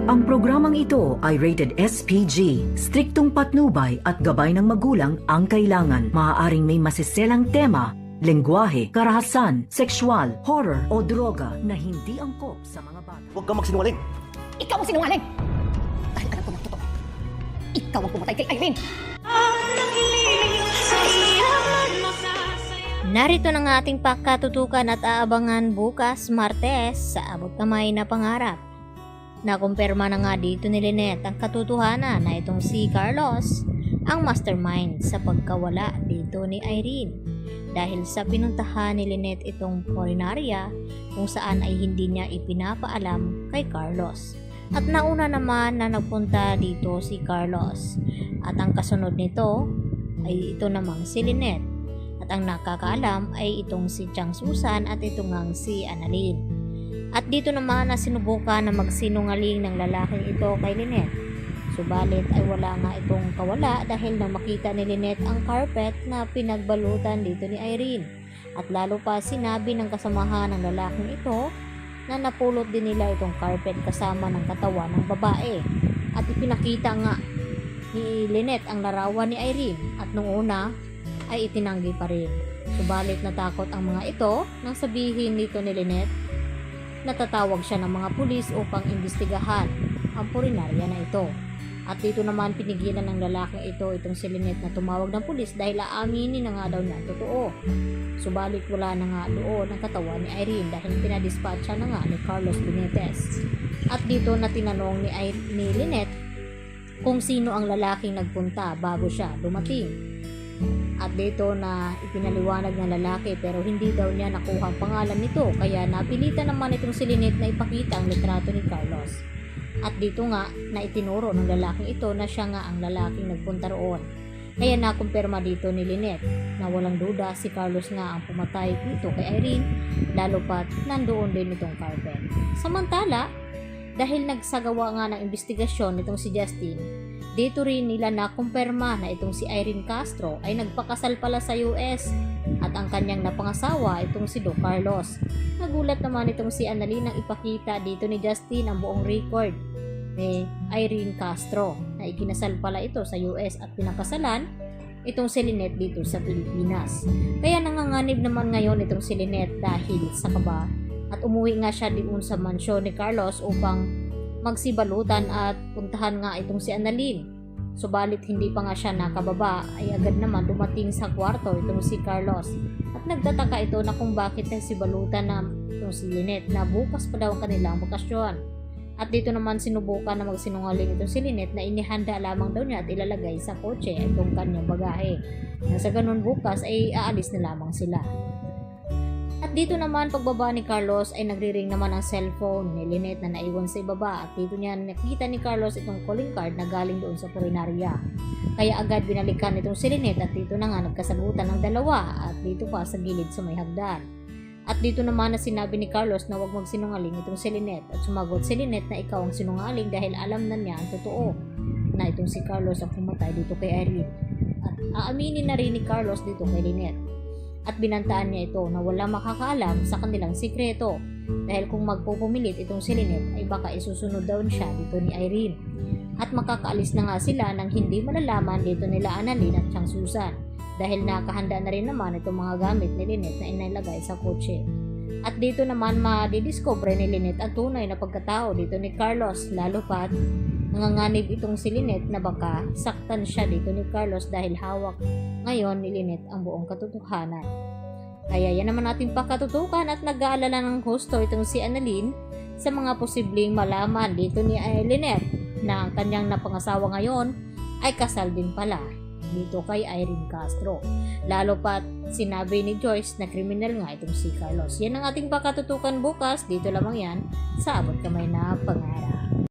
Ang programang ito ay rated SPG. Striktong patnubay at gabay ng magulang ang kailangan. Maaaring may masiselang tema, lengguwahe, karahasan, sexual, horror o droga na hindi angkop sa mga bata. Huwag kang magsinungaling. Ikaw ang sinungaling! Dahil alam ko ng totoo. Ikaw ang pumatay kay Irene! Narito na nga ating pakatutukan at aabangan bukas Martes sa Abot Kamay na Pangarap. Nakumpirma na nga dito ni Lynette ang katotohanan na itong si Carlos ang mastermind sa pagkawala dito ni Irene. Dahil sa pinuntahan ni Lynette itong Porinaria kung saan ay hindi niya ipinapaalam kay Carlos. At nauna naman na nagpunta dito si Carlos. At ang kasunod nito ay ito namang si Lynette. At ang nakakaalam ay itong si Chang Susan at ito ngang si Annalyn. At dito naman na sinubukan na magsinungaling ng lalaking ito kay Lynette. Subalit ay wala nga itong kawala dahil na makita ni Lynette ang carpet na pinagbalutan dito ni Irene. At lalo pa sinabi ng kasamahan ng lalaking ito na napulot din nila itong carpet kasama ng katawan ng babae. At ipinakita nga ni Lynette ang larawan ni Irene at nung una ay itinanggi pa rin. Subalit natakot ang mga ito nang sabihin nito ni Lynette. Natatawag siya ng mga pulis upang imbestigahan ang purinarya na ito. At dito naman pinigilan ng lalaking ito itong si Lynette na tumawag ng pulis dahil aaminin na nga daw niya ang totoo. Subalit wala na nga doon ang katawan ni Irene dahil pinadispatcha na nga ni Carlos Benitez. At dito na tinanong ni Lynette kung sino ang lalaking nagpunta bago siya dumating. At dito na ipinaliwanag ng lalaki pero hindi daw niya nakuha ang pangalan nito kaya napilitan naman itong si Lynette na ipakita ang litrato ni Carlos. At dito nga na itinuro ng lalaking ito na siya nga ang lalaking nagpunta roon. Kaya nakumpirma dito ni Lynette na walang duda si Carlos nga ang pumatay dito kay Irene lalo pat nandoon din itong carpet. Samantala, dahil nagsagawa nga ng investigasyon nitong si Justin, dito rin nila nakumpirma na itong si Irene Castro ay nagpakasal pala sa US at ang kanyang napangasawa itong si Do Carlos. Nagulat naman itong si Annalyn nang ipakita dito ni Justin ang buong record ni Irene Castro na ikinasal pala ito sa US at pinakasalan itong si Lynette dito sa Pilipinas. Kaya nanganganib naman ngayon itong si Lynette dahil sa kaba at umuwi nga siya doon sa mansyon ni Carlos upang magsibalutan at puntahan nga itong si Annalyn. Subalit hindi pa nga siya nakababa ay agad naman dumating sa kwarto itong si Carlos at nagtataka ito na kung bakit nagsibalutan na itong si Lynette na bukas pa daw ang kanilang bakasyon. At dito naman sinubukan na magsinungaling itong si Lynette na inihanda lamang daw niya at ilalagay sa kotse itong kanyang bagahe. Nang sa ganun bukas ay aalis na lamang sila. At dito naman pagbaba ni Carlos ay nagri-ring naman ang cellphone ni Lynette na naiwan sa ibaba at dito niya nakita ni Carlos itong calling card na galing doon sa purinarya. Kaya agad binalikan itong si Lynette at dito na nga nagkasagutan ng dalawa at dito pa sa gilid sa may hagdan. At dito naman na sinabi ni Carlos na huwag magsinungaling itong si Lynette at sumagot si Lynette na ikaw ang sinungaling dahil alam na niya ang totoo na itong si Carlos ang pumatay dito kay Irene. At aaminin na rin ni Carlos dito kay Lynette. At binantaan niya ito na wala makakaalam sa kanilang sikreto dahil kung magpupumilit itong si Lynette ay baka isusunod daw siya dito ni Irene. At makakaalis na nga sila nang hindi malalaman dito nila Annalyn at Chang Susan dahil nakahanda na rin naman itong mga gamit ni Lynette na inilagay sa kotse. At dito naman madidiscover ni Lynette ang tunay na pagkatao dito ni Carlos lalo pat nanganganib itong si Lynette na baka saktan siya dito ni Carlos dahil hawak ngayon ni Lynette ang buong katotohanan. Kaya yan naman natin pakatutukan at nag-aalala ng husto itong si Annalyn sa mga posibleng malaman dito ni Lynette na ang kanyang napangasawa ngayon ay kasal din pala dito kay Irene Castro. Lalo pat sinabi ni Joyce na kriminal nga itong si Carlos. Yan ang ating pakatutukan bukas. Dito lamang yan sa Abot Kamay na Pangarap.